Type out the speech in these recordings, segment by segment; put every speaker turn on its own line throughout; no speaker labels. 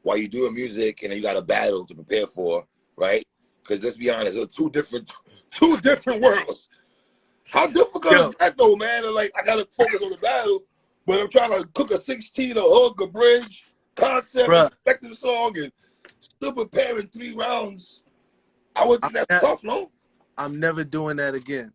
while you're doing music and then you got a battle to prepare for, right? Because let's be honest, they're two different worlds. How difficult is that though, man? And like I gotta focus on the battle, but I'm trying to cook a 16, a hook, a bridge, concept, effective song, and still preparing 3 rounds. I would think that's tough, no?
I'm never doing that again.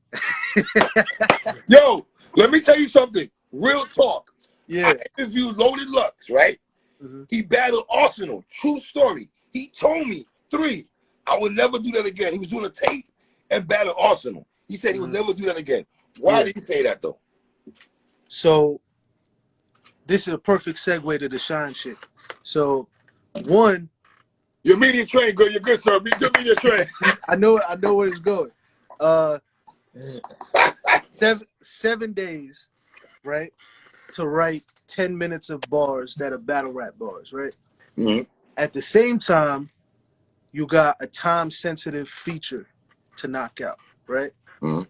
Yo, let me tell you something. Real talk.
Yeah.
I interviewed Loaded Lux, right? Mm-hmm. He battled Arsenal. True story. He told me 3. I would never do that again. He was doing a tape and battled Arsenal. He said he would never do that again. Why did he say that though?
So this is a perfect segue to the Shine shit. So one,
your media train, girl. You're good, sir. Good media train.
I know where it's going. 7 days, right, to write 10 minutes of bars that are battle rap bars, right? Mm-hmm. At the same time, you got a time-sensitive feature to knock out, right? Mm-hmm.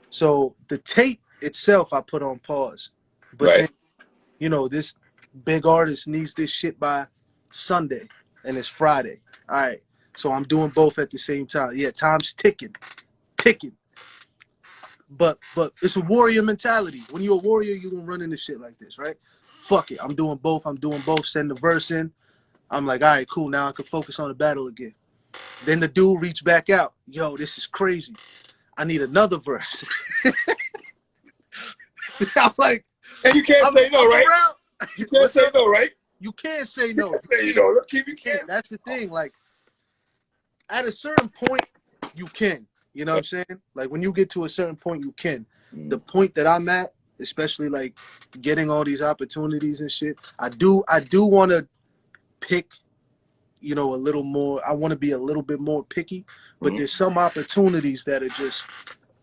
So the tape itself, I put on pause. But then, you know, this big artist needs this shit by Sunday, and it's Friday. All right, so I'm doing both at the same time. Yeah, time's ticking. But it's a warrior mentality. When you're a warrior, you're gonna run into shit like this, right? Fuck it, I'm doing both. Send the verse in. I'm like, all right, cool. Now I can focus on the battle again. Then the dude reached back out. Yo, this is crazy. I need another verse. I'm like,
and you can't say no, right? You can't say no, right?
You can't say no.
Say no. Let's keep you can't.
That's the thing. Like, at a certain point, you can. You know what I'm saying? Like, when you get to a certain point, you can. The point that I'm at, especially like getting all these opportunities and shit, I do want to pick, you know, a little more. I want to be a little bit more picky, but there's some opportunities that are just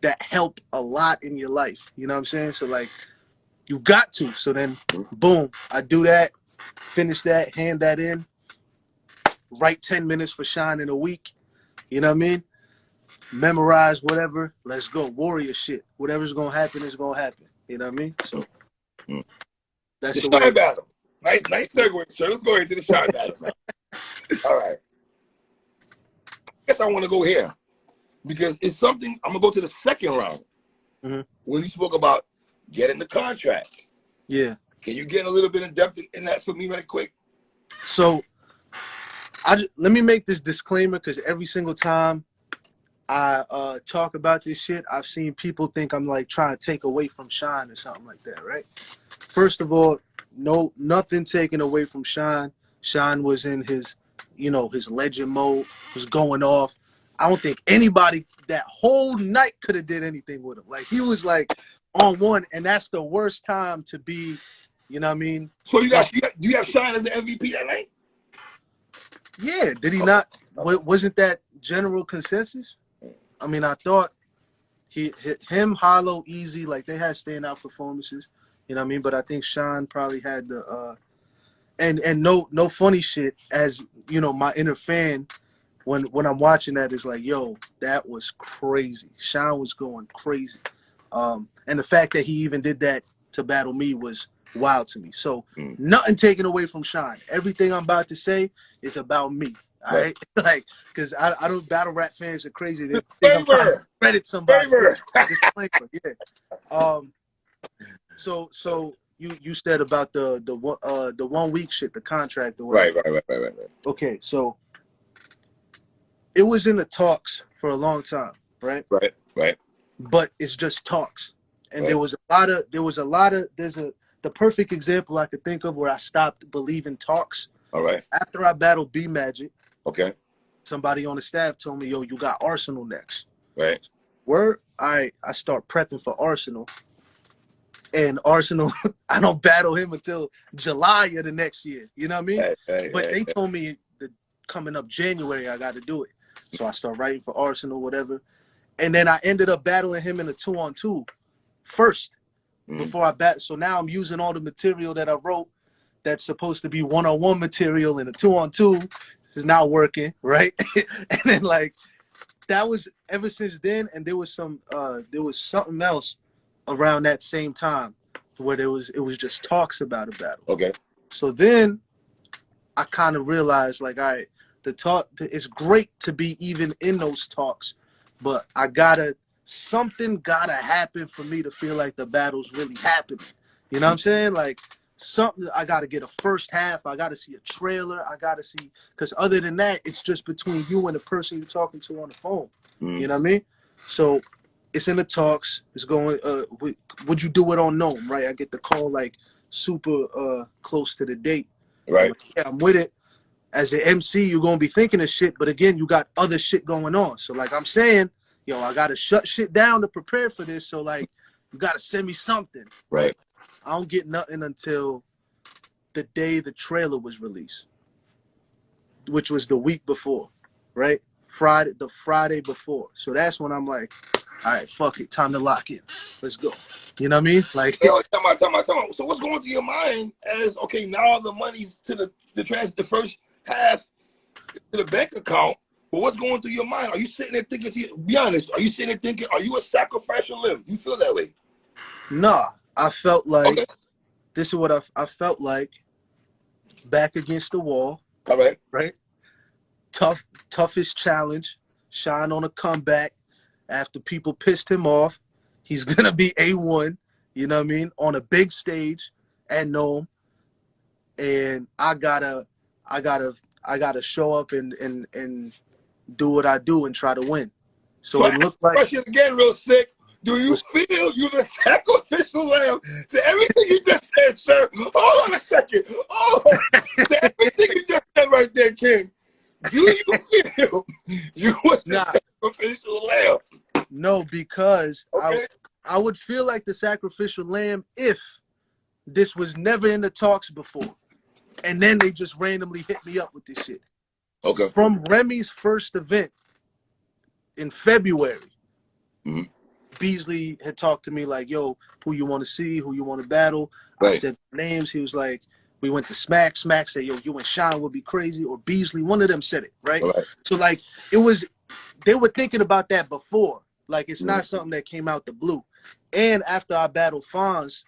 that help a lot in your life. You know what I'm saying? So like, you got to. So then, boom, I do that, finish that, hand that in, write 10 minutes for Shine in a week. You know what I mean? Memorize whatever. Let's go. Warrior shit. Whatever's gonna happen is gonna happen. You know what I mean? So
that's the Shine battle. Nice segue, sir. Let's go into the Shine battle now. All right. I guess I want to go here because it's something. I'm gonna go to the second round when you spoke about getting the contract.
Yeah.
Can you get a little bit in depth in that for me, right quick?
So, let me make this disclaimer because every single time I talk about this shit, I've seen people think I'm like trying to take away from Shine or something like that, right? First of all, nothing taken away from Shine. Shine was in his, you know, his legend mode, was going off. I don't think anybody that whole night could have did anything with him. Like, he was like on one, and that's the worst time to be, you know what I mean?
So do you have Shine as the MVP that night?
Yeah, did he not? Wasn't that general consensus? I mean, I thought him, Hollow, Easy, like they had standout performances, you know what I mean? But I think Shine probably had the and no funny shit, as you know, my inner fan when I'm watching that is like, yo, that was crazy. Shine was going crazy. And the fact that he even did that to battle me was wild to me. So nothing taken away from Shine. Everything I'm about to say is about me. All right, like, because I don't, battle rap fans are crazy. They think I'm trying to credit somebody. Disclaimer, yeah. So you said about the 1 week shit, the contract, or whatever.
Right.
Okay, so it was in the talks for a long time, right?
Right.
But it's just talks, and there's the perfect example I could think of where I stopped believing talks.
All right.
After I battled B Magic.
Okay.
Somebody on the staff told me, yo, you got Arsenal next.
Right.
Word? All right, I start prepping for Arsenal. And Arsenal, I don't battle him until July of the next year. You know what I mean? But they told me that coming up January, I got to do it. So I start writing for Arsenal, whatever. And then I ended up battling him in a 2-on-2 first before I bat. So now I'm using all the material that I wrote that's supposed to be 1-on-1 material in a 2-on-2. Is not working, right? And then like that was ever since then, and there was something else around that same time where it was just talks about a battle.
Okay.
So then I kind of realized like, all right, it's great to be even in those talks, but something gotta happen for me to feel like the battle's really happening. You know what I'm saying? Like something, I gotta get a first half, I gotta see a trailer, I gotta see, because other than that, it's just between you and the person you're talking to on the phone. You know what I mean? So it's in the talks, it's going, would you do it on Gnome, right? I get the call like super close to the date.
Right.
I'm like, yeah, I'm with it. As an MC, you're gonna be thinking of shit, but again, you got other shit going on. So like I'm saying, yo, I gotta shut shit down to prepare for this. So like, you gotta send me something.
Right.
I don't get nothing until the day the trailer was released, which was the week before, right? The Friday before. So that's when I'm like, all right, fuck it, time to lock in. Let's go. You know what I mean? Like,
yo, time out. So what's going through your mind as, okay, now the money's to the first half to the bank account, but what's going through your mind? Are you sitting there thinking, be honest, are you sitting there thinking, are you a sacrificial limb? You feel that way?
nah, I felt like,
okay,
this is what I felt like, back against the wall.
all right.
Right? Toughest challenge, Shine on a comeback after people pissed him off. He's gonna be A1, you know what I mean, on a big stage at Nome. And I gotta show up and do what I do and try to win. So it looked like,
question again, real sick. Do you feel you're the sacrificial lamb to everything you just said, sir? Hold on a second. Oh, to everything you just said right there, King. Do you feel you was the sacrificial lamb?
No, because
okay.
I would feel like the sacrificial lamb if this was never in the talks before. And then they just randomly hit me up with this shit.
Okay.
From Remy's first event in February, Beasley had talked to me like, yo, who you want to see, who you want to battle.
Right.
I said names. He was like, we went to Smack. Smack said, yo, you and Shine would be crazy. Or Beasley, one of them said it, right? So like, they were thinking about that before. Like, it's not something that came out the blue. And after I battled Fonz,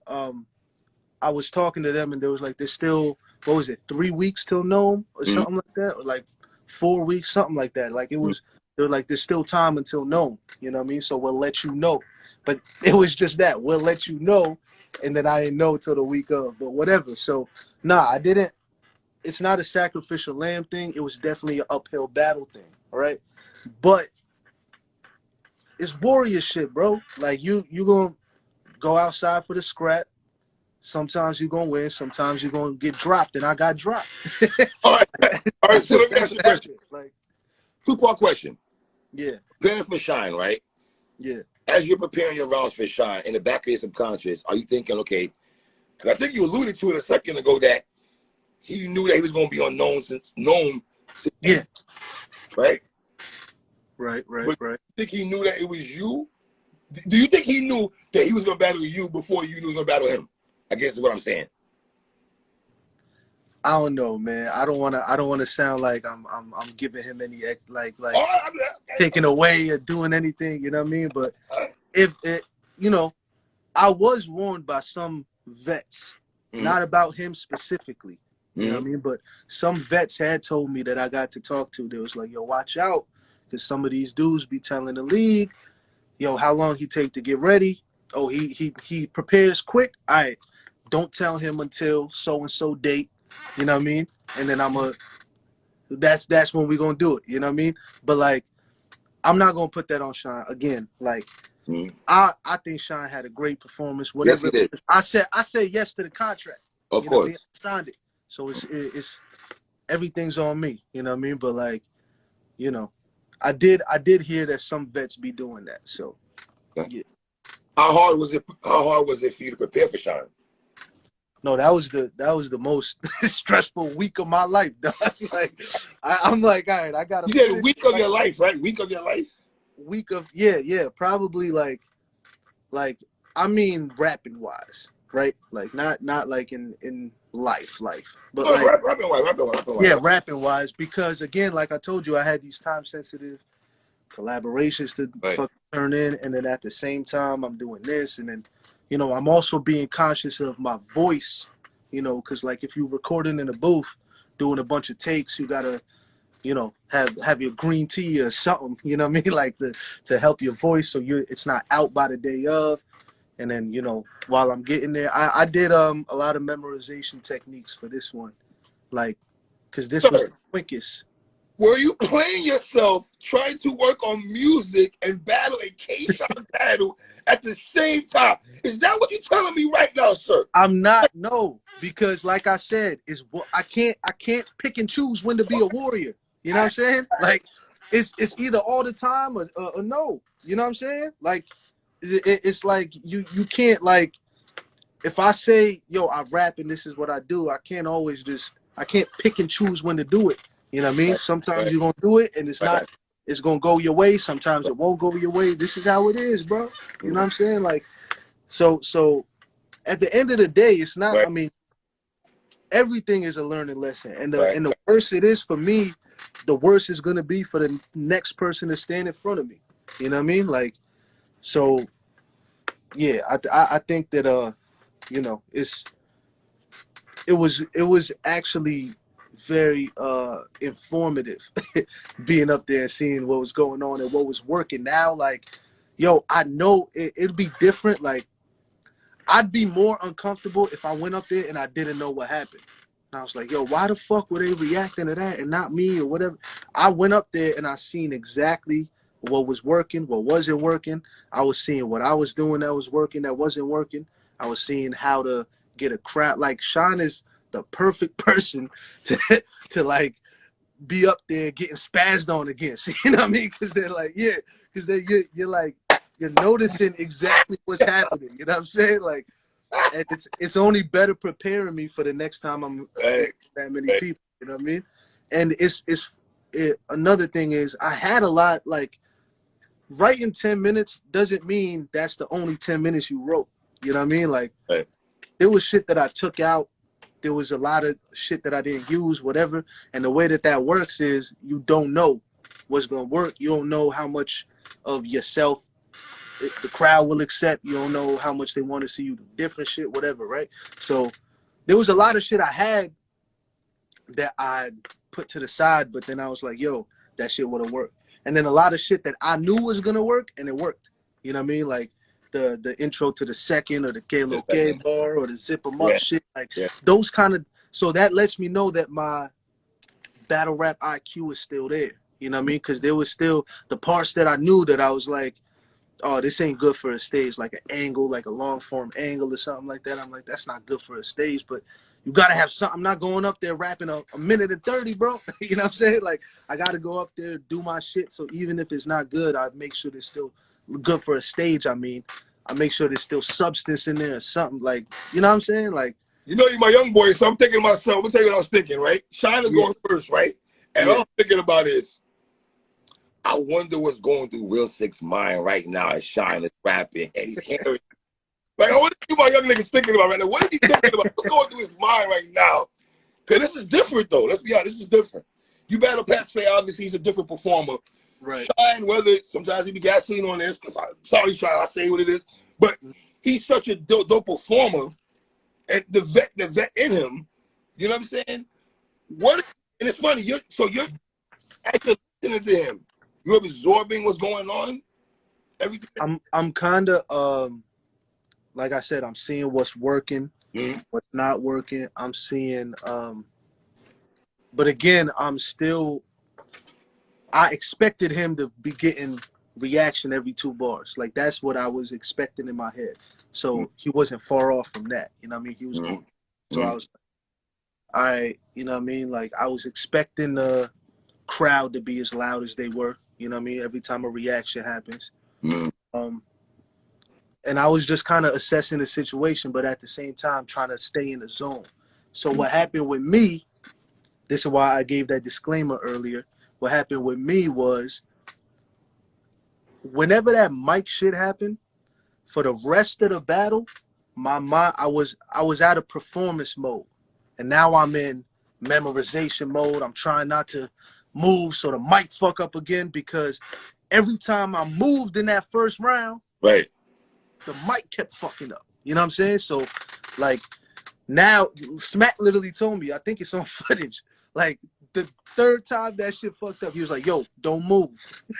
I was talking to them and there was like, there's still, what was it, 3 weeks till Nome or something like that? Or like 4 weeks, something like that. Like it was, they were like, there's still time until Nome, you know what I mean? So we'll let you know. But it was just that, we'll let you know. And then I didn't know till the week of, but whatever. So nah, I didn't, it's not a sacrificial lamb thing. It was definitely an uphill battle thing, all right? But it's warrior shit, bro. Like you gonna go outside for the scrap. Sometimes you're gonna win, sometimes you're gonna get dropped, and I got dropped.
All right, so let me ask you a question.
Like,
two-part question.
Yeah.
Preparing for Shine, right?
Yeah.
As you're preparing your rounds for Shine, in the back of your subconscious, are you thinking, okay, because I think you alluded to it a second ago that he knew that he was going to be unknown since
yeah,
right?
Right.
But you think he knew that it was you? Do you think he knew that he was going to battle you before you knew he was going to battle him? I guess is what I'm saying.
I don't know, man. I don't want to sound like I'm giving him any taking away or doing anything, you know what I mean? But if it, you know, I was warned by some vets, not about him specifically, you know what I mean? But some vets had told me that I got to talk to. They was like, yo, watch out, because some of these dudes be telling the league, yo, how long he take to get ready? Oh, he prepares quick. All right, don't tell him until so and so date. You know what I mean? And then that's when we're gonna do it. You know what I mean? But like, I'm not gonna put that on Shine again. Like, I think Shine had a great performance. Whatever.
Yes, he did.
I said yes to the contract.
Of
you
course.
Know what I mean? I signed it. So it's everything's on me. You know what I mean? But like, you know, I did hear that some vets be doing that. So yeah.
How hard was it for you to prepare for Shine?
No, that was the most stressful week of my life, dog. Like, I'm like, all right, I gotta.
You said a week of your life, right? Week of your life.
Week of yeah, probably like I mean, rapping wise, right? Like not like in life, but like
rapping wise.
Yeah, rapping wise, because again, like I told you, I had these time sensitive collaborations to fucking turn in, and then at the same time, I'm doing this, and then. You know, I'm also being conscious of my voice, you know, because like if you're recording in a booth, doing a bunch of takes, you gotta, you know, have your green tea or something, you know what I mean, like to help your voice so it's not out by the day of. And then, you know, while I'm getting there, I did a lot of memorization techniques for this one, like, because this was the quickest.
Were you playing yourself, trying to work on music and battle a K-Shot battle at the same time? Is that what you're telling me right now, sir?
I'm not, no, because like I said, I can't pick and choose when to be a warrior. You know what I'm saying? Like, it's either all the time or no. You know what I'm saying? Like, it's like you can't, like, if I say, yo, I rap and this is what I do, I can't pick and choose when to do it. You know what I mean? Sometimes you're gonna do it and it's gonna go your way. Sometimes it won't go your way. This is how it is, bro. You know what I'm saying? Like, so at the end of the day, it's not, I mean, everything is a learning lesson. And the worse it is for me, the worse it's gonna be for the next person to stand in front of me. You know what I mean? Like, so yeah, I think that you know, it was actually very informative being up there and seeing what was going on and what was working. Now, like, yo, I know it'll be different. Like, I'd be more uncomfortable if I went up there and I didn't know what happened. And I was like, yo, why the fuck were they reacting to that and not me or whatever? I went up there and I seen exactly what was working, what wasn't working. I was seeing what I was doing that was working, that wasn't working. I was seeing how to get a crowd. Like, Sean is the perfect person to like be up there getting spazzed on against. You know what I mean? Because they're like, yeah, because you're like, you're noticing exactly what's happening. You know what I'm saying? Like, and it's only better preparing me for the next time I'm that many people. You know what I mean? And another thing is, I had a lot, like, writing 10 minutes doesn't mean that's the only 10 minutes you wrote. You know what I mean? Like, there was shit that I took out. There was a lot of shit that I didn't use, whatever. And the way that works is you don't know what's going to work. You don't know how much of yourself the crowd will accept. You don't know how much they want to see you do different shit, whatever, right? So there was a lot of shit I had that I put to the side, but then I was like, yo, that shit would have worked. And then a lot of shit that I knew was going to work, and it worked. You know what I mean? Like, the intro to the second or the K-Lo K bar or the zip 'em up shit, like those kind of, so that lets me know that my battle rap IQ is still there. You know what I mean? Because there was still the parts that I knew that I was like, oh, this ain't good for a stage, like an angle, like a long form angle or something like that. I'm like, that's not good for a stage, but you gotta have something. I'm not going up there rapping a minute and 30, bro. You know what I'm saying? Like, I gotta go up there, do my shit. So even if it's not good, I make sure it's still good for a stage. I mean, I make sure there's still substance in there or something, like, you know what I'm saying? Like,
you know, you're my young boy, so I'm thinking to myself, I'm gonna tell you what I was thinking, right? China's going first, right? And all I'm thinking about is, I wonder what's going through Real Sick's mind right now as Shine is rapping and he's hearing. Like, I wonder what my young niggas thinking about right now. What is he thinking about? What's going through his mind right now? Because this is different, though. Let's be honest, this is different. You battle Pat Say, obviously, he's a different performer.
Right.
Shine, whether sometimes he be gasoline on this, sorry, Shine, I say what it is, but he's such a dope performer, and the vet in him, you know what I'm saying? And it's funny, you're actually listening to him. You're absorbing what's going on. Everything.
I'm kind of like I said, I'm seeing what's working, what's not working. I'm seeing, but again, I expected him to be getting reaction every 2 bars. Like, that's what I was expecting in my head. So he wasn't far off from that. You know what I mean? He was going. So I was like, all right, you know what I mean? Like, I was expecting the crowd to be as loud as they were. You know what I mean? Every time a reaction happens. And I was just kind of assessing the situation, but at the same time trying to stay in the zone. So what happened with me, this is why I gave that disclaimer earlier. What happened with me was, whenever that mic shit happened, for the rest of the battle, my mind, I was out of performance mode. And now I'm in memorization mode. I'm trying not to move so the mic fuck up again, because every time I moved in that first round, the mic kept fucking up. You know what I'm saying? So, like, now Smack literally told me, I think it's on footage, Like the third time that shit fucked up, he was like, "Yo, don't move."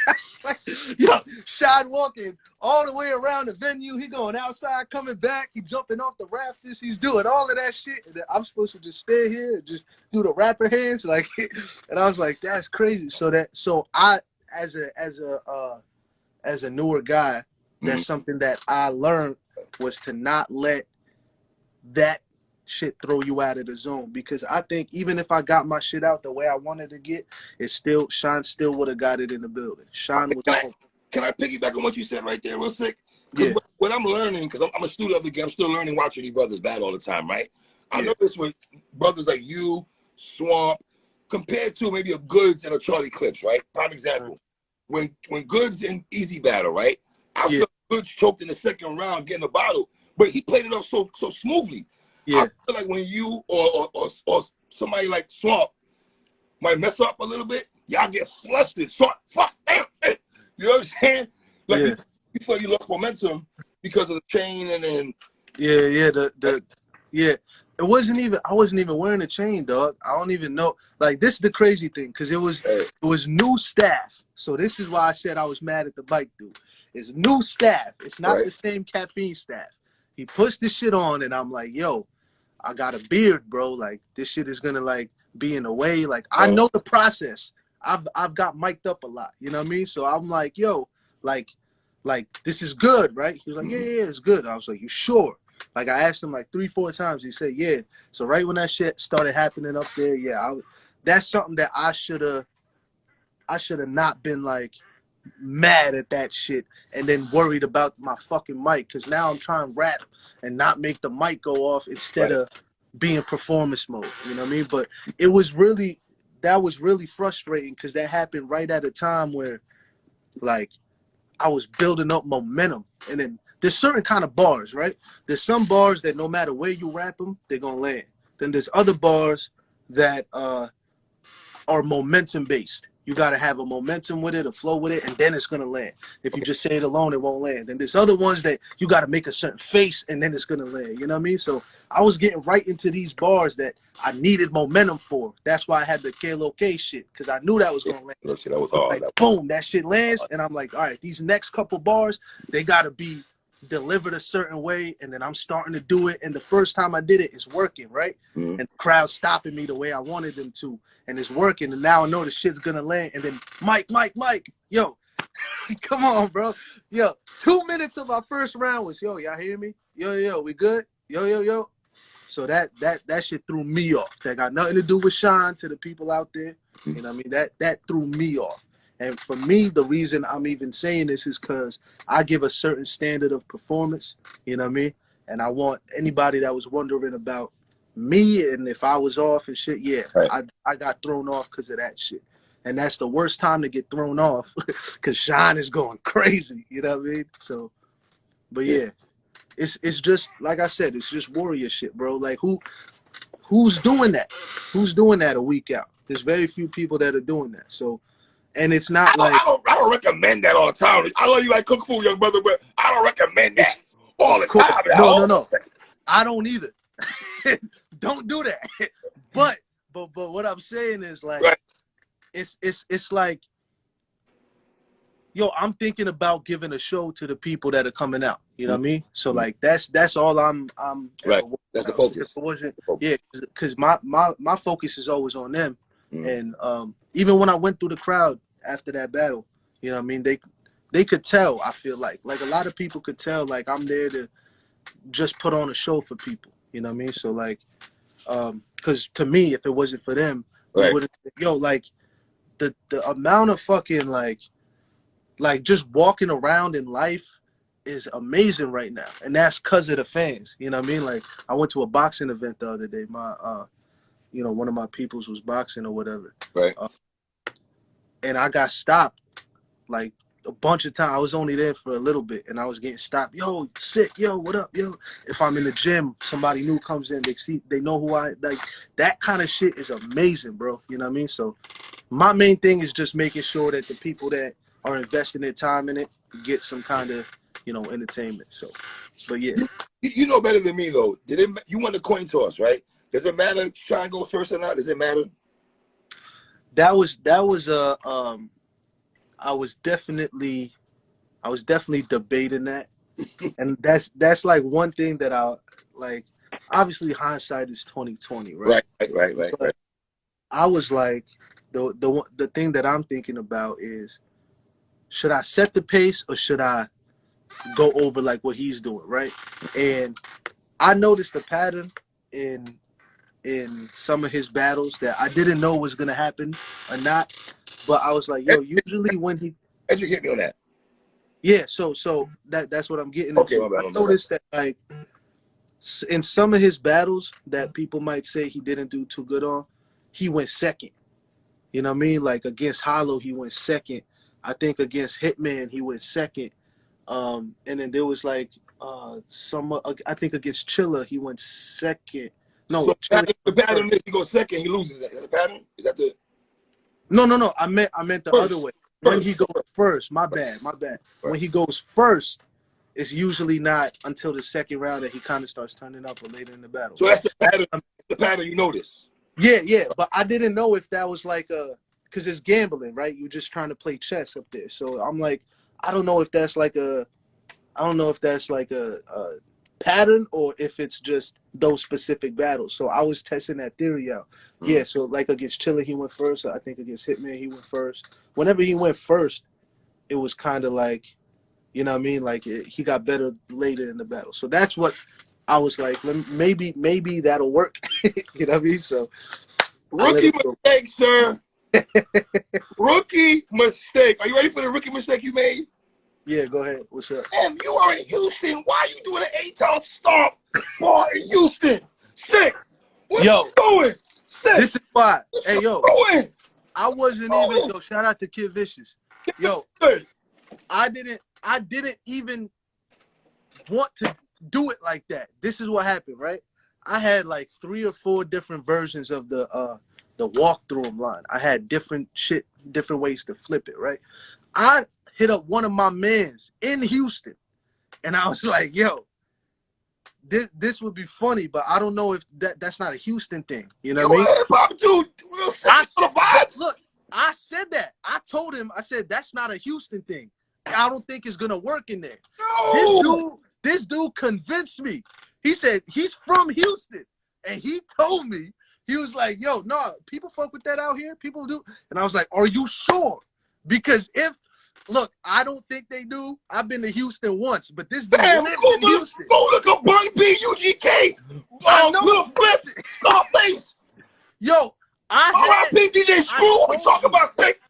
I was like, yo, Sean walking all the way around the venue. He going outside, coming back. He jumping off the rafters. He's doing all of that shit. And then I'm supposed to just stay here and just do the rapper hands, like. And I was like, "That's crazy." So I, as a newer guy, that's something that I learned was to not let that shit throw you out of the zone, because I think even if I got my shit out the way I wanted to get, Sean still would have got it in the building. Sean was.
Can I piggyback on what you said right there, real quick? Because when I'm learning, because I'm a student of the game, I'm still learning, watching these brothers battle all the time, right? I notice with brothers like you, Swamp, compared to maybe a Goods and a Charlie Clips, right? Prime example. When Goods and Easy battle, right? I feel Goods choked in the second round getting a bottle, but he played it off so smoothly. I feel like when you or somebody like Swamp might mess up a little bit, y'all get flustered. So, fuck, damn. You know what I'm saying? Like you feel you lost momentum because of the chain, and then
It wasn't even. I wasn't even wearing a chain, dog. I don't even know. Like, this is the crazy thing, because it was new staff. So this is why I said I was mad at the bike dude. It's new staff. It's not the same caffeine staff. He puts this shit on, and I'm like, yo, I got a beard, bro. Like, this shit is gonna like be in the way. Like, I know the process. I've got mic'd up a lot. You know what I mean? So I'm like, yo, like this is good, right? He was like, yeah, it's good. I was like, you sure? Like, I asked him like 3-4 times. He said, yeah. So right when that shit started happening up there, that's something that I should have not been like mad at that shit and then worried about my fucking mic, because now I'm trying to rap and not make the mic go off instead of being performance mode. You know what I mean? But that was really frustrating, because that happened right at a time where, like, I was building up momentum. And then there's certain kind of bars, right? There's some bars that no matter where you rap them, they're gonna land. Then there's other bars that are momentum based. You gotta have a momentum with it, a flow with it, and then it's gonna land. If you just say it alone, it won't land. And there's other ones that you gotta make a certain face, and then it's gonna land. You know what I mean? So I was getting right into these bars that I needed momentum for. That's why I had the KLOK shit, because I knew that was gonna land.
That was hard.
Like, boom, that shit lands, and I'm like, all right, these next couple bars, they gotta be delivered a certain way, and then I'm starting to do it. And the first time I did it, it's working, right? And the crowd's stopping me the way I wanted them to, and it's working. And now I know the shit's gonna land. And then Mike, yo, come on, bro, yo. 2 minutes of our first round was, yo, y'all hear me? Yo, we good? Yo. So that shit threw me off. That got nothing to do with Sean. To the people out there, you know what I mean? That threw me off. And for me, the reason I'm even saying this is because I give a certain standard of performance, you know what I mean? And I want anybody that was wondering about me and if I was off and shit, I got thrown off because of that shit. And that's the worst time to get thrown off, because Sean is going crazy, you know what I mean? So, but yeah, it's just, like I said, it's just warrior shit, bro. Like, who's doing that? Who's doing that a week out? There's very few people that are doing that. So, and it's not I
don't recommend that all the time. I love you like cook food, young brother, but I don't recommend that all the time.
No. I don't either. Don't do that. But what I'm saying is, like, it's like, yo, I'm thinking about giving a show to the people that are coming out. You know what I mean? So like that's all I'm
right. That's the focus.
It wasn't, because my focus is always on them. And even when I went through the crowd after that battle, you know what I mean, they could tell. I feel like a lot of people could tell, like, I'm there to just put on a show for people. You know what I mean? So like, because to me, if it wasn't for them, we would have, like, the amount of fucking like just walking around in life is amazing right now, and that's because of the fans. You know what I mean? Like, I went to a boxing event the other day. My one of my peoples was boxing or whatever,
right?
And I got stopped like a bunch of times. I was only there for a little bit, and I was getting stopped. Yo, Sick, yo, what up, yo? If I'm in the gym, somebody new comes in, they know who I like. That kind of shit is amazing, bro. You know what I mean? So my main thing is just making sure that the people that are investing their time in it get some kind of, entertainment. So, but yeah.
You know better than me, though. You won the coin toss, right? Does it matter Sean goes first or not? Does it matter?
that was I was definitely debating that, and that's like one thing that I like. Obviously, hindsight is 20/20, right?
Right.
But I was like, the thing that I'm thinking about is, should I set the pace or should I go over like what he's doing, right? And I noticed a pattern in some of his battles that I didn't know was gonna happen or not, but I was like, yo, usually when he
educate me on that.
Yeah, so that's what I'm getting
Okay,
into.
my bad,
I noticed that like in some of his battles that people might say he didn't do too good on, he went second. You know what I mean? Like against Hollow, he went second. I think against Hitman, he went second. And then there was like I think against Chilla, he went second. No,
So
Chilla,
the pattern is he goes second, he loses. Is that the pattern? Is that the
no. I meant the
first,
other way. When he goes first, my bad.
Right.
When he goes first, it's usually not until the second round that he kind of starts turning up or later in the battle.
So that's the pattern you notice.
Yeah. But I didn't know if that was like because it's gambling, right? You're just trying to play chess up there. So I'm like, I don't know if that's like a pattern or if it's just those specific battles. So I was testing that theory out. Yeah, so like against Chilla, he went first. I think against Hitman, he went first. Whenever he went first, it was kind of like, you know what I mean? Like he got better later in the battle. So that's what I was like, maybe that'll work. You know what I mean? So
rookie mistake, sir. Rookie mistake. Are you ready for the rookie mistake you made?
Yeah, go ahead. What's up?
Damn, you are in Houston. Why are you doing an 8-town stomp bar in Houston? Sick. What you doing? Sick.
This is why. Hey, yo.
Doing?
I wasn't even, yo, shout out to Kid Vicious. Yo, I didn't even want to do it like that. This is what happened, right? I had like 3 or 4 different versions of the walk through him line. I had different ways to flip it, right? I hit up one of my mans in Houston, and I was like, yo, this would be funny, but I don't know if that's not a Houston thing. You know what I mean?
Dude,
Look, I said that. I told him, I said, that's not a Houston thing. I don't think it's gonna work in there.
No.
This dude convinced me. He said he's from Houston, and he told me, he was like, yo, no, people fuck with that out here. People do. And I was like, are you sure? Because look, I don't think they do. I've been to Houston once, but this dude lived in Houston.
Go look up Bun B, UGK. Little flip, Scarface.
Yo,
R.I.P. DJ Screw. What we talking about, Sick?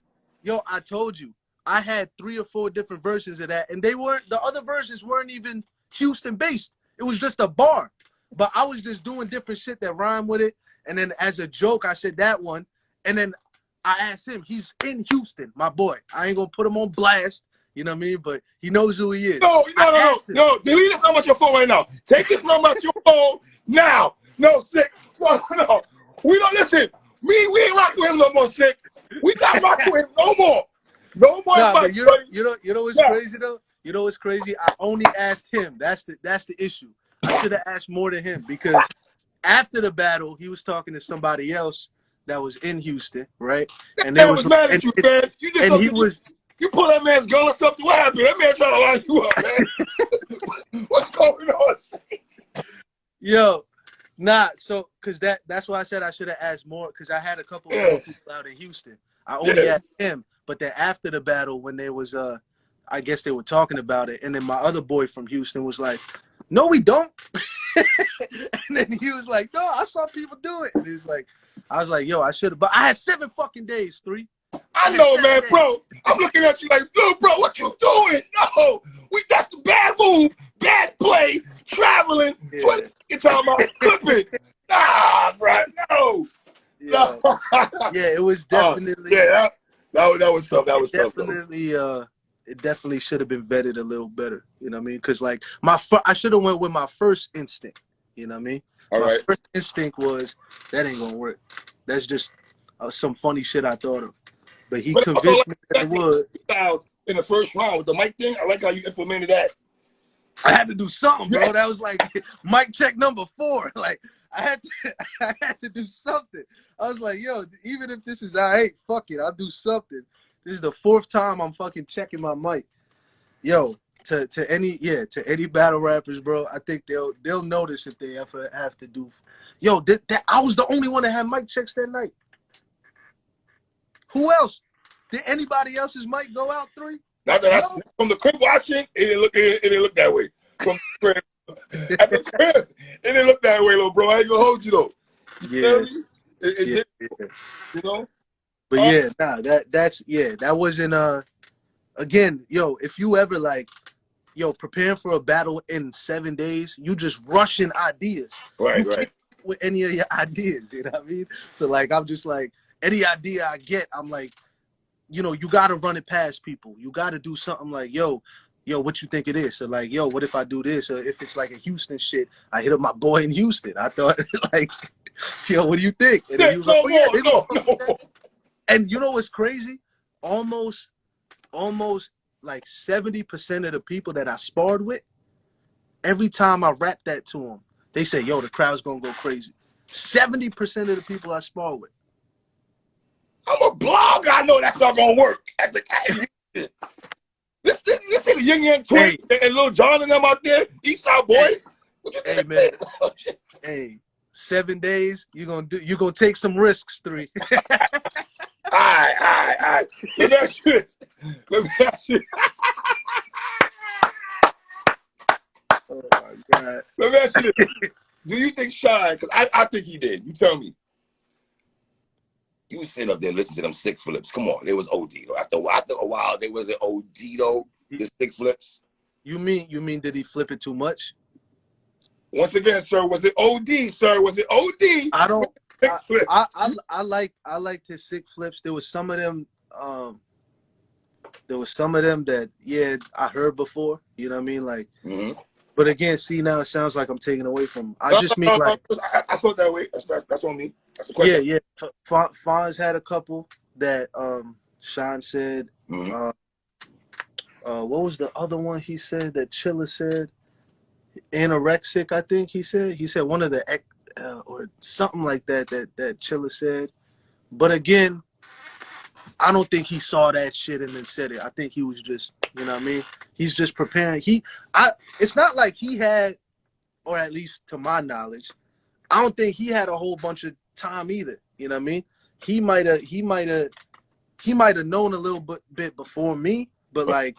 Yo, I told you. I had 3 or 4 different versions of that, and the other versions weren't even Houston based. It was just a bar. But I was just doing different shit that rhymed with it. And then as a joke, I said that one. And then I asked him, he's in Houston, my boy. I ain't gonna put him on blast, you know what I mean? But he knows who he is.
No, delete this number off your phone right now. Take this number off your phone now. No, Sick. No. We don't listen. We ain't rocking with him no more, Sick. We not rocking with him no more. No more.
Nah, but you know what's crazy though? You know what's crazy? I only asked him. That's the issue. I should have asked more than him because after the battle, he was talking to somebody else that was in Houston, right? And
they was mad at you, man. You pull that man's gun or something. What happened? That man trying to line you up, man. What's going on?
Yo, nah. So, cause that's why I said I should have asked more. Cause I had a couple of people out in Houston. I only asked him, but then after the battle, when there was I guess they were talking about it, and then my other boy from Houston was like, "No, we don't." And then he was like, "No, I saw people do it." And he was like, I was like, "Yo, I should have," but I had 7 fucking days, 3.
I know, man, bro. I'm looking at you like, "Dude, bro, what you doing?" No, that's the bad move, bad play, traveling.
Yeah.
You're talking about clipping. Nah, bro, no.
Yeah, yeah, it was definitely.
That was tough. That was
definitely. It definitely should have been vetted a little better. You know what I mean? Because like I should have went with my first instinct. You know what I mean? My first instinct was that ain't gonna work. That's just some funny shit I thought of. But he convinced me that it would.
In the first round with the mic thing, I like how you implemented that.
I had to do something, bro. That was like mic check number 4. Like I had to do something. I was like, yo, even if this is all right, fuck it, I'll do something. This is the 4th time I'm fucking checking my mic. Yo, to any battle rappers, bro, I think they'll notice if they ever have to do. Yo, I was the only one that had mic checks that night. Who else? Did anybody else's mic go out 3?
Not that I from the crib watching, it didn't look that way. From the crib, at the crib, it didn't look that way, little bro. I ain't gonna hold you though. You feel me? It did, you know.
But yeah, nah, that wasn't again, yo, if you ever like, yo, preparing for a battle in 7 days, you just rushing ideas.
Right,
you can't with any of your ideas, you know what I mean? So like, I'm just like, any idea I get, I'm like, you know, you gotta run it past people. You gotta do something like, yo, what you think it is? So like, yo, what if I do this? Or if it's like a Houston shit, I hit up my boy in Houston. I thought like, yo, what do you think? And he was like, no. And you know what's crazy? Almost like 70% of the people that I sparred with, every time I rap that to them, they say, yo, the crowd's gonna go crazy. 70% of the people I spar with.
I'm a blogger. I know that's not gonna work. Let's say the Yang Twins and Lil Jon and them out there, Eastside boys. What you think?
Hey, man. Hey, 7 days, you're gonna take some risks, 3.
All right. Let me ask you.
Oh my God.
Let me ask you this. Do you think Shine, because I think he did. You tell me. You was sitting up there listening to them Sikh flips. Come on, it was OD though. After a while, they wasn't OD though. The Sikh flips. You
mean did he flip it too much?
Once again, sir, was it OD, sir? Was it OD?
I don't. I liked his Sikh flips. There was some of them. That I heard before. You know what I mean? Like, but again, see now it sounds like I'm taking away from. I
thought that way. That's on me. That's the question.
Yeah. Fonz had a couple that Sean said. What was the other one he said that Chilla said? Anorexic, I think he said. He said one of the or something like that Chilla said. But again, I don't think he saw that shit and then said it. I think he was just, you know what I mean? He's just preparing. It's not like he had, or at least to my knowledge, I don't think he had a whole bunch of time either. You know what I mean? He might have known a little bit before me, but like,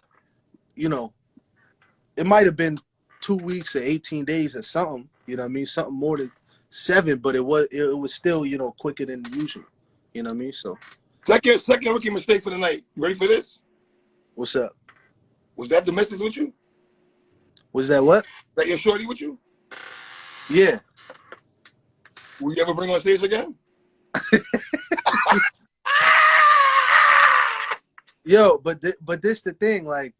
you know, it might have been 2 weeks or 18 days or something. You know what I mean? Something more than 7, but it was still, you know, quicker than usual. You know what I mean? So
second rookie mistake for the night. You ready for this?
What's up?
Was that the message with you?
Was that what?
That your shorty with you?
Yeah.
Will you ever bring on stage again?
Yo, but this the thing, like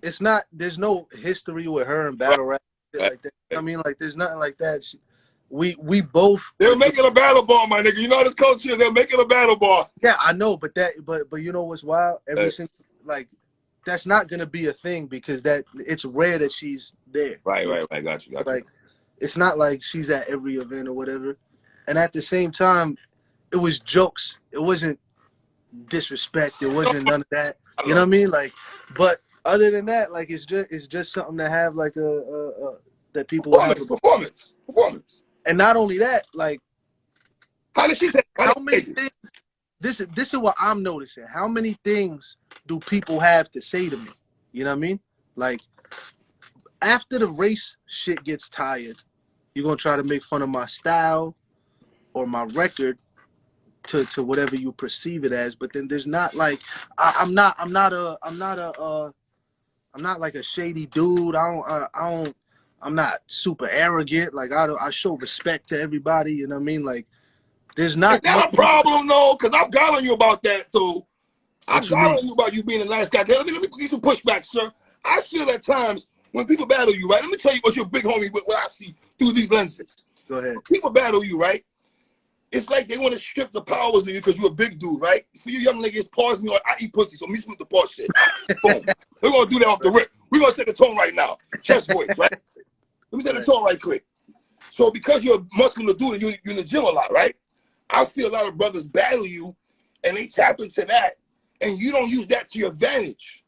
it's not. There's no history with her and battle rap like that. I mean, like there's nothing like that. We both.
They're making a battle ball, my nigga. You know this culture. They're making a battle ball.
Yeah, I know, but you know what's wild? Every single like. That's not gonna be a thing because it's rare that she's there.
Right. Got you.
Like, it's not like she's at every event or whatever. And at the same time, it was jokes. It wasn't disrespect. It wasn't none of that. You know what I mean? Like, but other than that, like it's just something to have like a that people will have
performance.
And not only that, like,
how did she take?
How many things? This is what I'm noticing. How many things do people have to say to me? You know what I mean? Like, after the race shit gets tired, you're gonna try to make fun of my style or my record to whatever you perceive it as. But then there's not like I'm not like a shady dude. I'm not super arrogant. Like I show respect to everybody. You know what I mean? Like. There's not.
Is that a problem, though? Because I've got on you about that, too. I've got on you about you being a nice guy. Let me give you some pushback, sir. I feel at times when people battle you, right? Let me tell you what your big homie, what I see through these lenses.
Go ahead.
When people battle you, right? It's like they want to strip the powers of you because you're a big dude, right? For you young niggas, pause me on I eat pussy, so me with the pause shit. Boom. We're going to do that off the rip. We're going to set the tone right now. Chest voice, right? Let me set the tone right quick. So because you're a muscular dude and you're in the gym a lot, right? I see a lot of brothers battle you and they tap into that and you don't use that to your advantage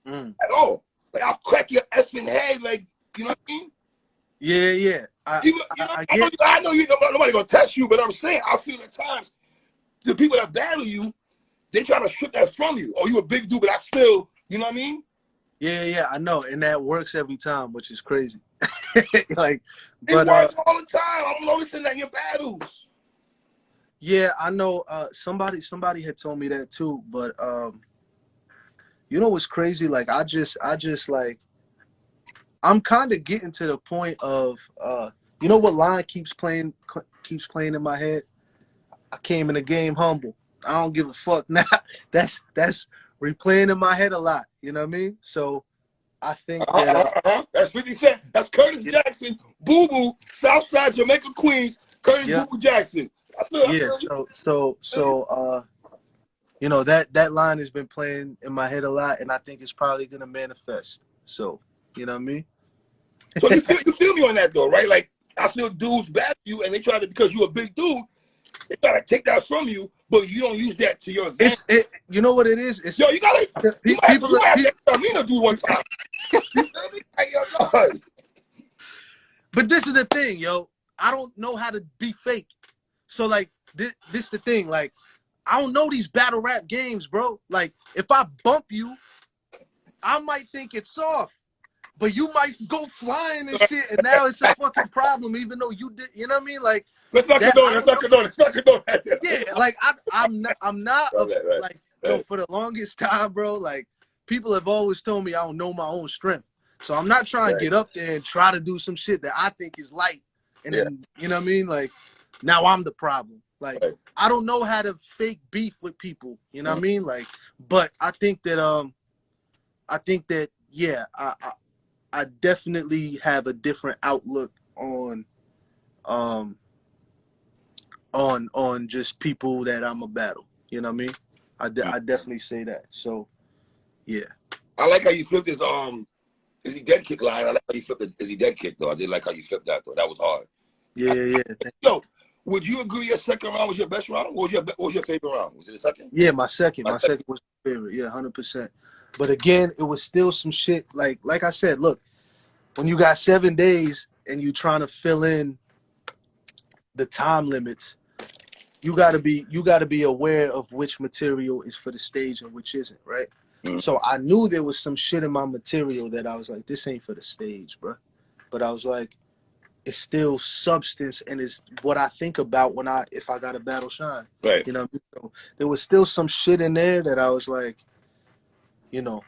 at all. Like, I'll crack your effing head, like, you know what I mean?
Yeah.
I know you. Nobody gonna test you, but I'm saying I feel at times the people that battle you, they try to strip that from you. Oh, you a big dude, but I still, you know what I mean?
Yeah, I know, and that works every time, which is crazy. Like,
it works all the time. I'm noticing that in your battles.
Yeah, I know. Somebody had told me that too, but you know what's crazy? Like, I just like, I'm kind of getting to the point of you know what line keeps playing in my head? I came in the game humble. I don't give a fuck now. That's replaying in my head a lot. You know what I mean? So I think that
that's 50 Cent. That's Curtis Jackson, Boo Boo, Southside Jamaica Queens, Curtis Boo Boo Jackson. I feel
so you know, that line has been playing in my head a lot, and I think it's probably gonna manifest. So, you know what I mean?
So you feel me on that though, right? Like, I feel dudes battle you and they try to, because you're a big dude, they try to take that from you, but you don't use that to your advantage.
You know what it is? It's,
yo, you might have to tell me to do one time. You feel me? Like, yo, no.
But this is the thing, yo. I don't know how to be fake. So like this the thing. Like, I don't know these battle rap games, bro. Like, if I bump you, I might think it's soft. But you might go flying and shit, and now it's a fucking problem, even though you did, you know what I mean? Like,
let's not condone that.
Yeah, like I'm not like, yo, for the longest time, bro, like, people have always told me I don't know my own strength. So I'm not trying to get up there and try to do some shit that I think is light. And then, you know what I mean? Like, now I'm the problem. Like, I don't know how to fake beef with people, you know what I mean? Like, but I think that yeah, I definitely have a different outlook on just people that I'm a battle. You know what I mean? I definitely say that. So, yeah.
I like how you flipped this is he dead kick line. I like how you flipped it. Is he dead kick though? I did like how you flipped that though. That was hard.
Yeah.
Yo, would you agree your second round was your best round? What was your favorite round? Was it the second?
Yeah, my second was my favorite. Yeah, 100%. But again, it was still some shit. Like I said, look, when you got 7 days and you trying to fill in the time limits, you gotta be aware of which material is for the stage and which isn't, right? So I knew there was some shit in my material that I was like, this ain't for the stage, bro. But I was like, it's still substance, and it's what I think about if I got a battle shine.
Right.
You know what I mean? So there was still some shit in there that I was like, you know,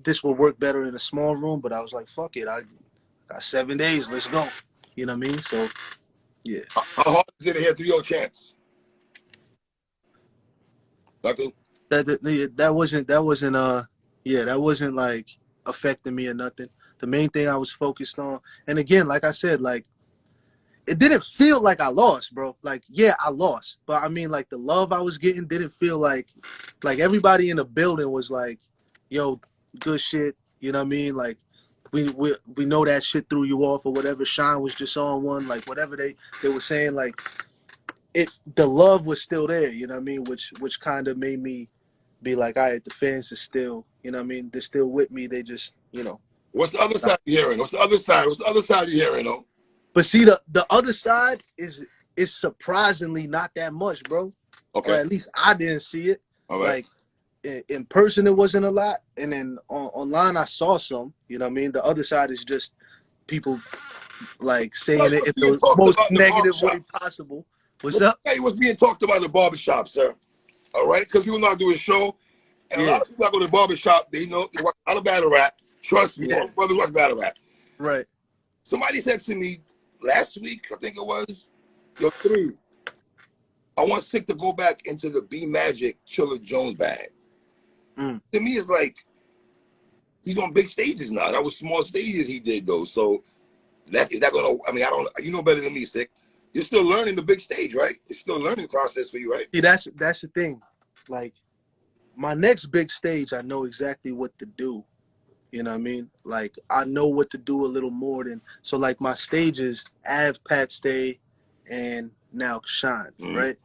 this will work better in a small room, but I was like, fuck it. I got 7 days, let's go. You know what I mean? So yeah.
How hard is it to hit 3-0 chance? Nothing?
That wasn't like affecting me or nothing. The main thing I was focused on, and again, like I said, like, it didn't feel like I lost, bro. Like, yeah, I lost, but I mean, like, the love I was getting didn't feel like everybody in the building was like, yo, good shit. You know what I mean? Like, we know that shit threw you off or whatever. Shine was just on one, like, whatever they were saying, like, the love was still there. You know what I mean? Which kind of made me be like, all right, the fans are still, you know what I mean? They're still with me. They just, you know.
What's the other side you hearing? What's the other side you hearing, though?
But see, the other side is surprisingly not that much, bro.
Okay.
Or at least I didn't see it.
All right.
Like, in person, it wasn't a lot. And then online, I saw some, you know what I mean? The other side is just people, like, saying it in the most negative way possible. What's up?
Hey, what's being talked about in the barbershop, sir? All right? Because people not doing a show. And a lot of people that go to the barbershop, they know they watch a lot of battle rap. Trust me, all brothers watch battle rap.
Right.
Somebody said to me last week, I think it was, yo, 3, I want Sikh to go back into the B Magic Chiller Jones bag. To me, it's like, he's on big stages now. That was small stages he did, though. So, is that going to, I mean, I don't, you know better than me, Sikh. You're still learning the big stage, right? It's still a learning process for you, right?
See, that's the thing. Like, my next big stage, I know exactly what to do. You know what I mean? Like, I know what to do a little more than, so like my stages, Av, Pat Stay, and now Shine, right?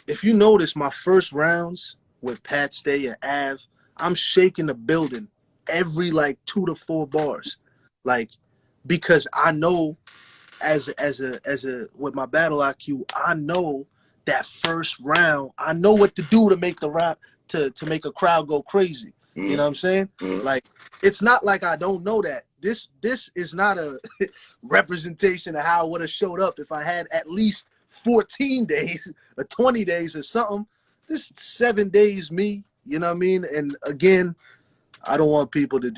If you notice my first rounds with Pat Stay and Av, I'm shaking the building every like 2 to 4 bars. Like, because I know as a with my battle IQ, I know that first round, I know what to do to make the round to make a crowd go crazy. You know what I'm saying? Like, it's not like I don't know that. This is not a representation of how I would have showed up if I had at least 14 days or 20 days or something. This 7 days me, you know what I mean? And again, I don't want people to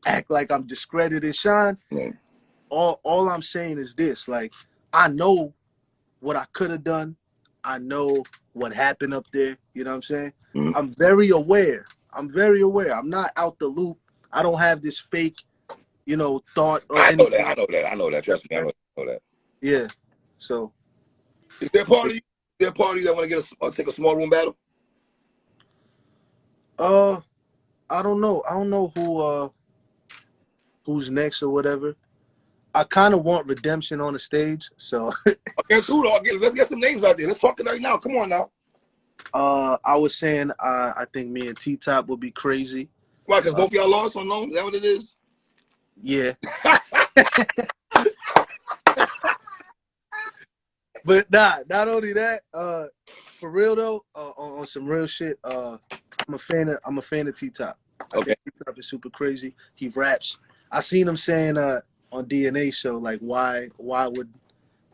act like I'm discrediting Shine. All I'm saying is this, like, I know what I could have done. I know what happened up there. You know what I'm saying? I'm very aware. I'm not out the loop. I don't have this fake, thought or anything.
I know that. Trust me, I know that.
Yeah. So.
Is there a party that want to take a small room battle?
I don't know. I don't know who's next or whatever. I kind of want redemption on the stage, so.
Let's get some names out there. Let's talk it right now. Come on now.
I was saying I think me and T-Top would be crazy.
Why? Because both y'all lost or no? Is that what it is?
Yeah. But not only that. For real though, on some real shit. I'm a fan of T-Top. I think T-Top is super crazy. He raps. I seen him saying on DNA show, like, why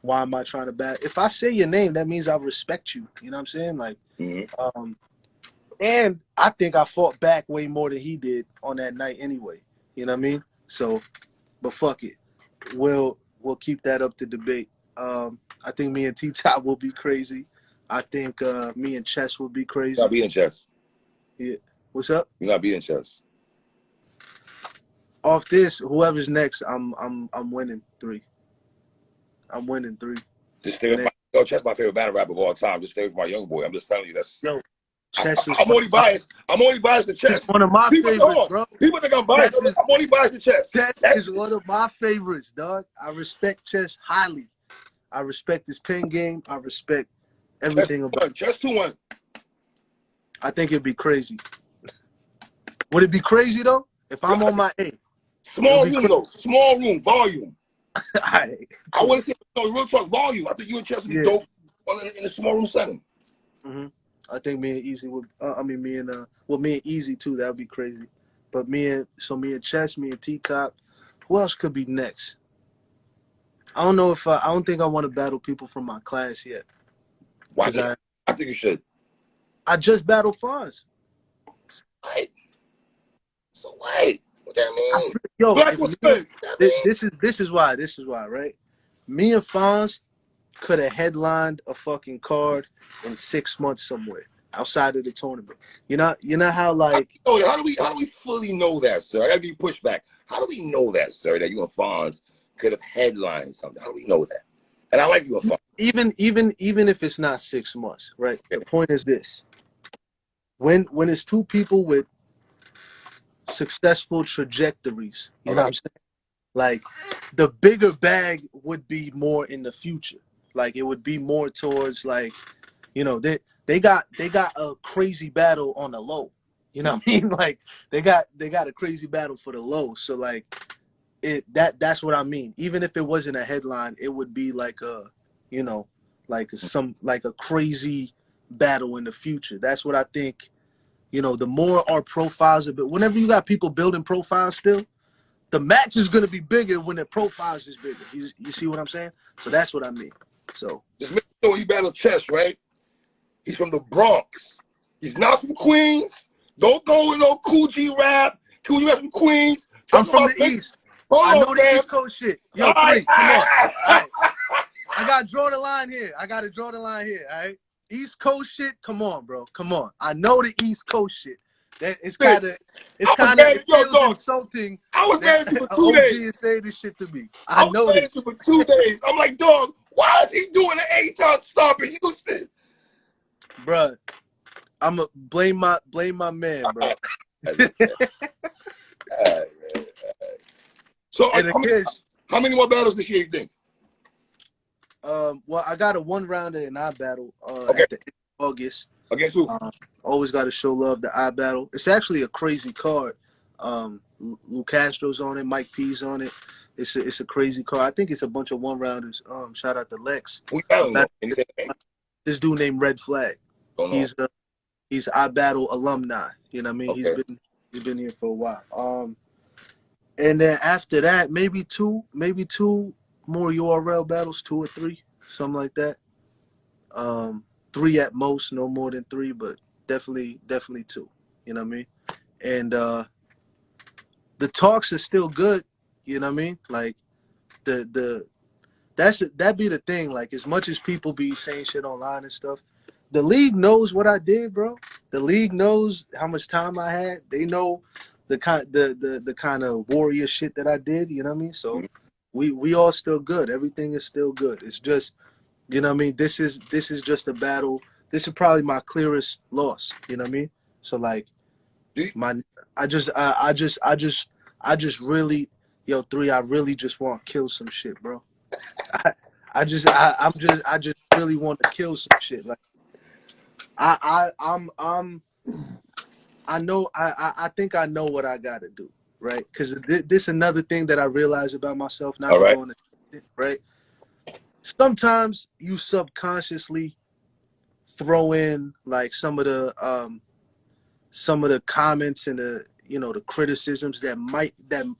am I trying to bat? If I say your name, that means I respect you. You know what I'm saying? Like, and I think I fought back way more than he did on that night anyway. You know what I mean? So, but fuck it. We'll keep that up to debate. I think me and T-Top will be crazy. I think me and Chess will be crazy.
You're not beating Chess.
Yeah. What's up?
You're not beating Chess.
Off this, whoever's next, I'm winning 3. I'm winning 3.
Just stay with Chess, my favorite battle rapper of all time. Just stay with my young boy. I'm just telling you, that's.
Yo, Chess is.
I'm only biased. I'm only biased to Chess.
It's one of my favorites, bro.
People think I'm biased. I'm only biased to Chess.
Chess is one of my favorites, dog. I respect Chess highly. I respect his pen game. I respect everything about
Chess 2-1.
I think it'd be crazy. Would it be crazy though? If I'm on my A.
Small room though. Small room. Volume.
Right.
I wouldn't say real talk volume. I think you and Chess would be dope in a small room setting.
I think me and Easy would. Me and Easy too. That would be crazy. But me and Chess, me and T-Top. Who else could be next? I don't know if I don't think I want to battle people from my class yet.
Why? I think you should.
I just battled Fonz.
Wait. So wait. What that mean?
Yo, this is why, right? Me and Fonz could have headlined a fucking card in 6 months somewhere outside of the tournament. You know how like.
How do we fully know that, sir? I gotta give you pushback. How do we know that, sir? That you and Fonz could have headlined something. How do we know that? And I like you and Fonz.
Even if it's not 6 months, right? The point is this: when it's two people with successful trajectories, you know what I'm saying? Like, the bigger bag would be more in the future. Like, it would be more towards like, they got a crazy battle on the low. You know what I mean? Like, they got a crazy battle for the low. So like, that's what I mean. Even if it wasn't a headline, it would be like a, like a crazy battle in the future. That's what I think. The more our profiles are, but whenever you got people building profiles still, the match is going to be bigger when their profiles is bigger. You see what I'm saying? So that's what I mean. So
just make sure when you battle Chess, right? He's from the Bronx. He's not from Queens. Don't go with no Coogee rap. Coogee rap from Queens.
I'm from the East. I know the East Coast shit. Yo, 3, come on. All right. I got to draw the line here. All right? East Coast shit, come on, bro. Come on. I know the East Coast shit. That it's kind of insulting.
I was mad at you for 2 days.
And say this shit to me. I know
was mad at you for 2 days. I'm like, dog, why is he doing an 8-time stop in Houston?
Bruh, I'ma blame my man, bro.
So
And
how many more battles this year you think?
Well, I got a 1-rounder in I battle
Okay.
at the end of August.
Against who?
Always got to show love to I battle. It's actually a crazy card. Lou Castro's on it, Mike P's on it. It's a crazy card. I think it's a bunch of 1-rounders. Shout out to Lex.
Who you battling on? Can you say the name?
This dude named Red Flag.
Don't know.
He's I battle alumni. You know what I mean?
Okay.
He's been here for a while. And then after that, maybe two more URL battles, 2 or 3, something like that. 3 at most, no more than 3, but definitely 2. You know what I mean? And the talks are still good. You know what I mean? Like that'd be the thing. Like as much as people be saying shit online and stuff, the league knows what I did, bro. The league knows how much time I had. They know the kind of warrior shit that I did. You know what I mean? So we all still good. Everything is still good. It's just, you know what I mean? This is just a battle. This is probably my clearest loss. You know what I mean? So like, I just really, yo, 3, I really just want to kill some shit, bro. I just really want to kill some shit. Like I think I know what I got to do, right? Because this another thing that I realize about myself. Not to go on it, right? Sometimes you subconsciously throw in like some of the comments and the the criticisms that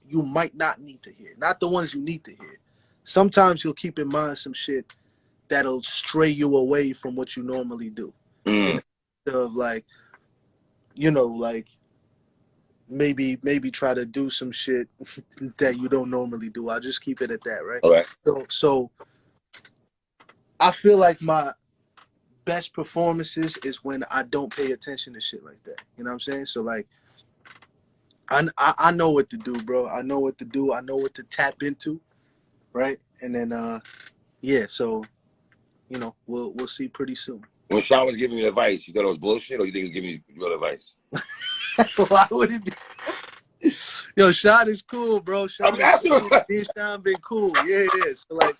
you might not need to hear, not the ones you need to hear. Sometimes you'll keep in mind some shit that'll stray you away from what you normally do. Instead of like, like maybe try to do some shit that you don't normally do. I'll just keep it at that, right?
All right.
So I feel like my best performances is when I don't pay attention to shit like that. You know what I'm saying? So like, I know what to do, bro. I know what to do. I know what to tap into, right? And then yeah. So we'll see pretty soon.
When Sean was giving you advice, you thought it was bullshit, or you think he was giving you real advice?
Why would it be? Yo, Sean is cool, bro. Sean been cool. Yeah. So like,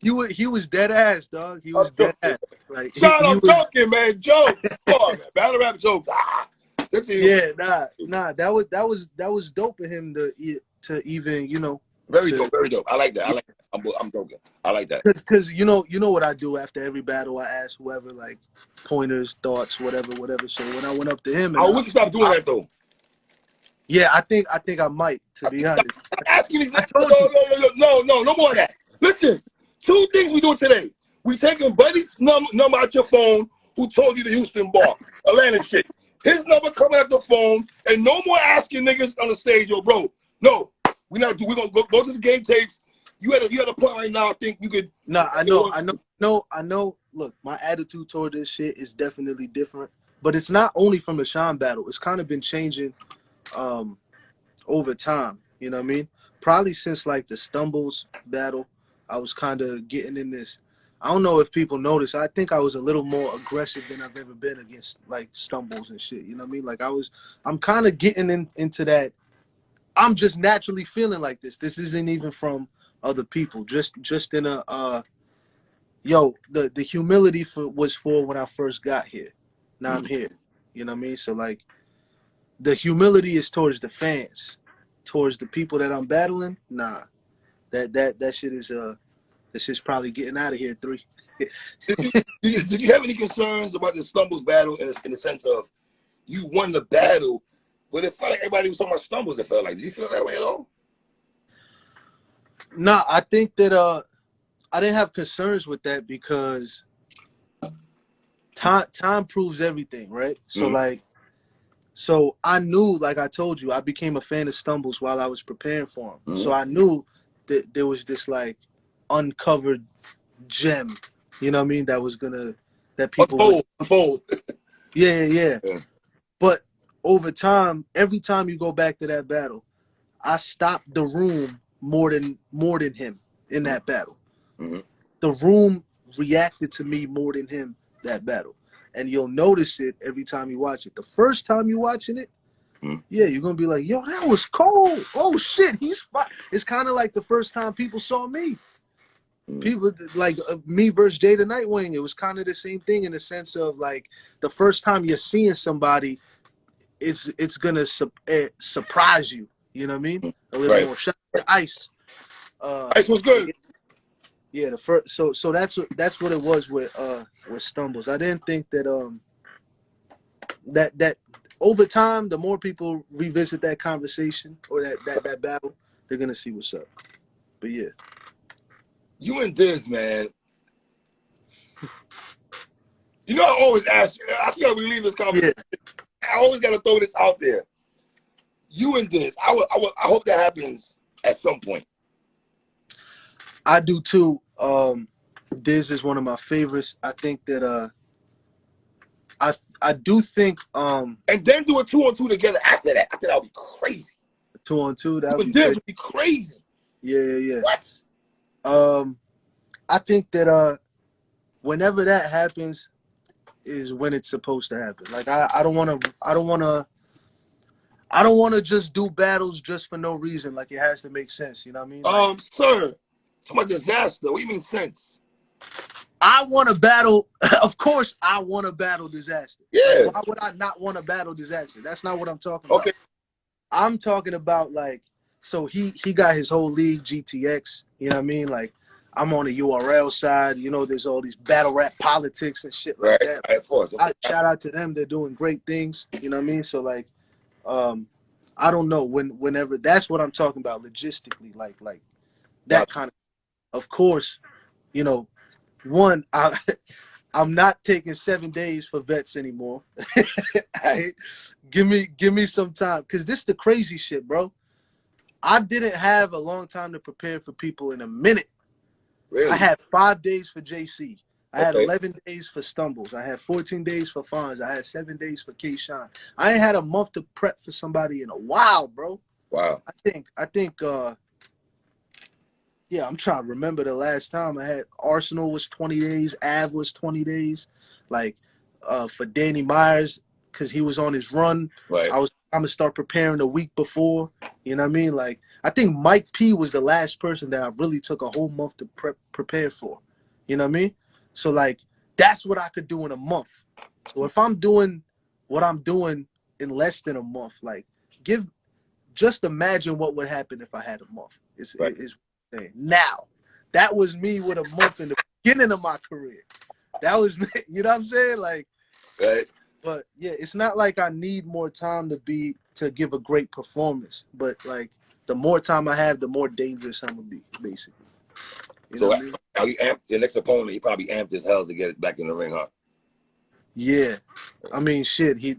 he was dead ass, dog. He was dead ass. Like,
Sean, I'm joking, man. Joke. Come on, man. Battle rap jokes.
Yeah, nah. That was dope of him to even
Very dope. I like that. I'm joking. I like that.
Because you know what I do after every battle. I ask whoever like pointers, thoughts, whatever. So when I went up to him,
I wish you stop doing that though.
Yeah, I think I might, to be honest.
Asking these no more of that. Listen, 2 things we do today. We taking Buddy's number out your phone, who told you the Houston bar, Atlanta shit. His number coming out the phone, and no more asking niggas on the stage, yo, bro. No, we're gonna go to the game tapes. You had a point right now. I think you could.
Nah, I know. Look, my attitude toward this shit is definitely different, but it's not only from the Sean battle. It's kind of been changing over time. You know what I mean? Probably since like the Stumbles battle, I was kind of getting in this. I don't know if people notice. I think I was a little more aggressive than I've ever been against like Stumbles and shit. You know what I mean? Like I'm kind of getting into that. I'm just naturally feeling like this. This isn't even from other people. Just in a the humility was for when I first got here. Now I'm here. You know what I mean? So like the humility is towards the fans, towards the people that I'm battling. Nah, that shit is this shit's probably getting out of here 3.
Did you have any concerns about the Stumbles battle in the sense of you won the battle, but it felt like everybody was talking about Stumbles? It felt like. Did you feel that way at all?
Nah, I think that I didn't have concerns with that because time proves everything, right? So like, so I knew, like I told you, I became a fan of Stumbles while I was preparing for him. So I knew that there was this like uncovered gem, you know what I mean? That people
unfold.
Yeah. But over time, every time you go back to that battle, I stopped the room more than him in that battle. The room reacted to me more than him that battle. And you'll notice it every time you watch it. The first time you watching it, Yeah, you're gonna be like, yo, that was cold. Oh shit, he's fine. It's kind of like the first time people saw me. People like me versus Jada Nightwing. It was kind of the same thing in the sense of like the first time you're seeing somebody, it's gonna surprise you. You know what I mean? A little
Right.
more. Shout out to Ice.
Ice was good.
Yeah, the first. So that's what it was with Stumbles. I didn't think that that over time, the more people revisit that conversation or that battle, they're gonna see what's up. But yeah,
You and Diz, man. You know, I always ask. I feel like we leave this conversation.
yeah.
I always got to throw this out there. You and Diz. I hope that happens at some point.
I do too. Diz is one of my favorites. I think that I do think
and then do a 2-on-2 together after that. I think that would be crazy.
2-on-2, that would be
Diz would be crazy.
Yeah.
What?
I think that whenever that happens is when it's supposed to happen. Like I don't wanna just do battles just for no reason. Like it has to make sense. You know what I mean? Like,
sir, talking about disaster. What do you mean sense?
I want to battle. Of course, I want to battle disaster.
Yeah.
Like, why would I not want to battle disaster? That's not what I'm talking about.
Okay.
I'm talking about like, so he got his whole league, GTX. You know what I mean? Like, I'm on the URL side. You know, there's all these battle rap politics and shit like that.
Right, of course. Okay.
Shout out to them. They're doing great things. You know what I mean? So like, I don't know whenever that's what I'm talking about logistically. Like that kind of course, you know. One, I'm not taking 7 days for vets anymore. Right? Give me some time, because this is the crazy shit, bro. I didn't have a long time to prepare for people in a minute.
Really?
I had 5 days for JC. I had 11 days for Stumbles. I had 14 days for Fonz. I had 7 days for K-Shine. I ain't had a month to prep for somebody in a while, bro.
Wow.
I think yeah, I'm trying to remember the last time I had Arsenal was 20 days, Av was 20 days. Like for Danny Myers, because he was on his run.
Right.
I'm gonna start preparing the week before. You know what I mean? Like I think Mike P was the last person that I really took a whole month to prepare for. You know what I mean? So like that's what I could do in a month. So if I'm doing what I'm doing in less than a month, like just imagine what would happen if I had a month. Is now, that was me with a month in the beginning of my career. That was me, you know what I'm saying? Like,
right.
But yeah, it's not like I need more time to give a great performance. But like, the more time I have, the more dangerous I'm gonna be, basically. You know what I mean?
Now you amped your next opponent. He probably amped as hell to get it back in the ring, huh?
Yeah, I mean, shit. I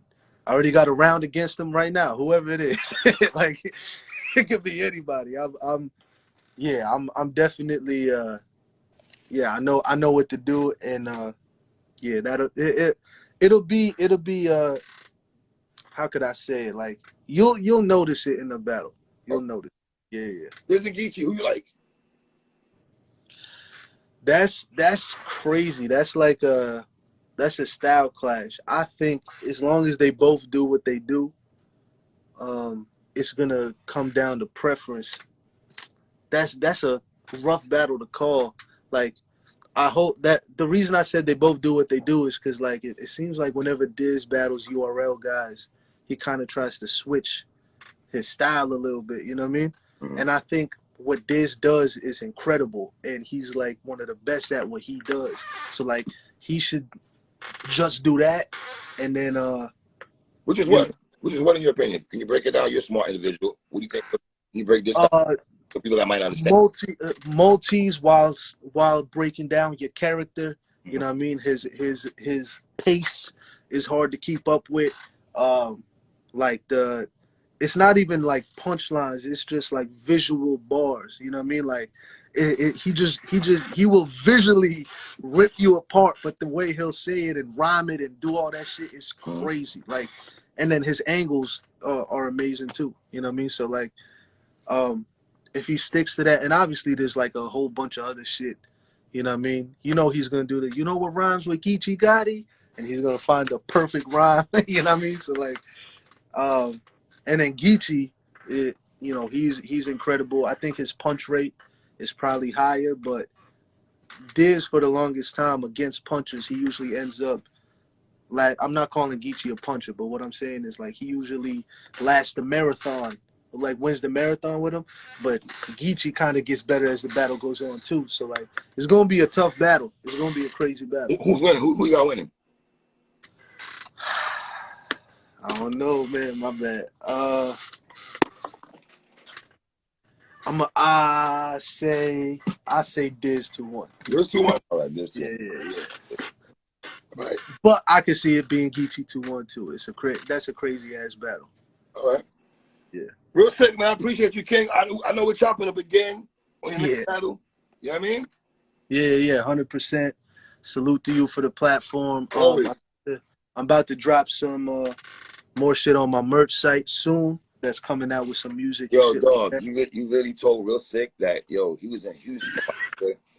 already got a round against him right now. Whoever it is, like, it could be anybody. I'm definitely yeah, I know what to do, and yeah, it'll be how could I say it? Like you'll notice it in the battle. You'll notice. Yeah.
There's a Geechee. Who you like?
That's crazy. That's a style clash. I think as long as they both do what they do, it's gonna come down to preference. That's a rough battle to call. Like, I hope that the reason I said they both do what they do is because like it seems like whenever Diz battles URL guys, he kind of tries to switch his style a little bit. You know what I mean? Mm-hmm. And I think what Diz does is incredible, and he's like one of the best at what he does. So like he should just do that, and then
which is what in your opinion? Can you break it down? You're a smart individual. What do you think? Can you break this down for people that might understand?
Multis while breaking down your character. You know what I mean? His pace is hard to keep up with. It's not even like punchlines. It's just like visual bars. You know what I mean? Like he will visually rip you apart, but the way he'll say it and rhyme it and do all that shit is crazy. Like, and then his angles are amazing too. You know what I mean? So like, if he sticks to that, and obviously there's like a whole bunch of other shit. You know what I mean? You know he's gonna do you know what rhymes with Geechee Gotti? And he's gonna find the perfect rhyme. You know what I mean? So like, And then Geechee, you know, he's incredible. I think his punch rate is probably higher, but Diz for the longest time against punchers, he usually ends up like, I'm not calling Geechee a puncher, but what I'm saying is like he usually lasts the marathon, like wins the marathon with him. But Geechee kind of gets better as the battle goes on too. So like it's gonna be a tough battle. It's gonna be a crazy battle.
Who's winning? Who you got winning?
I don't know, man. My bad. I say Diz 2-1.
Diz 2-1. All right, Diz 2-1.
Yeah.
Right.
But I can see it being Geechee 2-1 too. That's a crazy ass battle.
All right.
Yeah.
Real sick, man. I appreciate you, King. I know we're chopping up again on your next battle. You know what I mean?
Yeah, 100%. Salute to you for the platform.
Always.
I'm about to drop some more shit on my merch site soon. That's coming out with some music.
Yo,
and shit
dog,
like
you really told Real Sick that, yo, he was in Houston.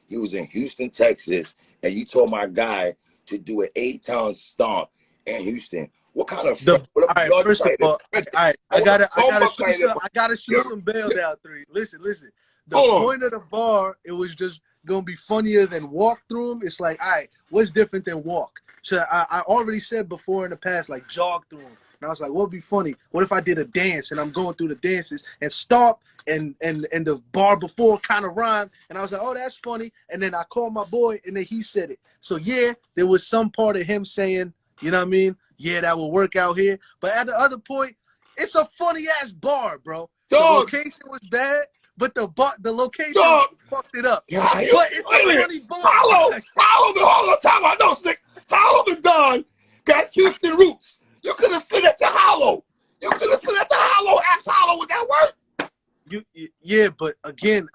He was in Houston, Texas, and you told my guy to do an 8-town stomp in Houston. What kind of
all right, first of all, I gotta shoot some bail down 3. Listen. The point of the bar, it was just gonna be funnier than walk through them. It's like, all right, what's different than walk? So I already said before in the past, like jog through them. And I was like, what would be funny? What if I did a dance and I'm going through the dances and Stomp and the bar before kind of rhymed, and I was like, oh, that's funny. And then I called my boy and then he said it. So yeah, there was some part of him saying, you know what I mean? Yeah, that will work out here. But at the other point, it's a funny ass bar, bro.
Dog.
The location was bad, but the location fucked it up.
Yeah,
but it's a funny bar.
Follow the whole time. I know, Sick. Hollow the Don got Houston roots. You could have slid at the Hollow. You could have slid at the Hollow. Ask Hollow, would that work?
Yeah, but again,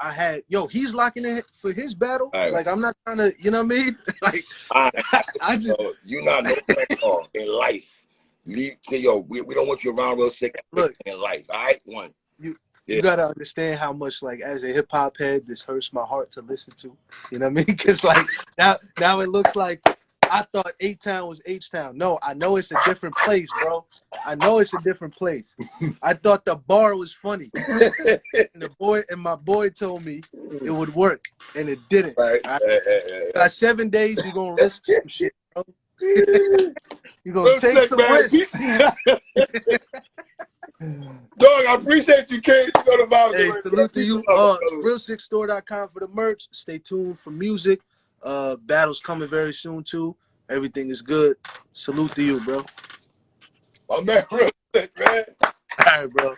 he's locking in for his battle. Right. Like, I'm not trying to, you know what I mean? Like, I just,
you not know in life. We don't want you around Real Sick. Look, in life, all right?
You gotta understand how much, like, as a hip hop head, this hurts my heart to listen to. You know what I mean? Because like now it looks like I thought 8-Town was H-Town. No, I know it's a different place, bro. I know it's a different place. I thought the bar was funny. And my boy told me it would work, and it didn't. Right. Got 7 days, you're gonna risk some shit, bro. You're gonna take some risks.
Dog, I appreciate you, King.
Hey, salute to you. Realsickstore.com for the merch. Stay tuned for music. Battles coming very soon too. Everything is good. Salute to you, bro.
My man, Real Sick, man.
All right, bro.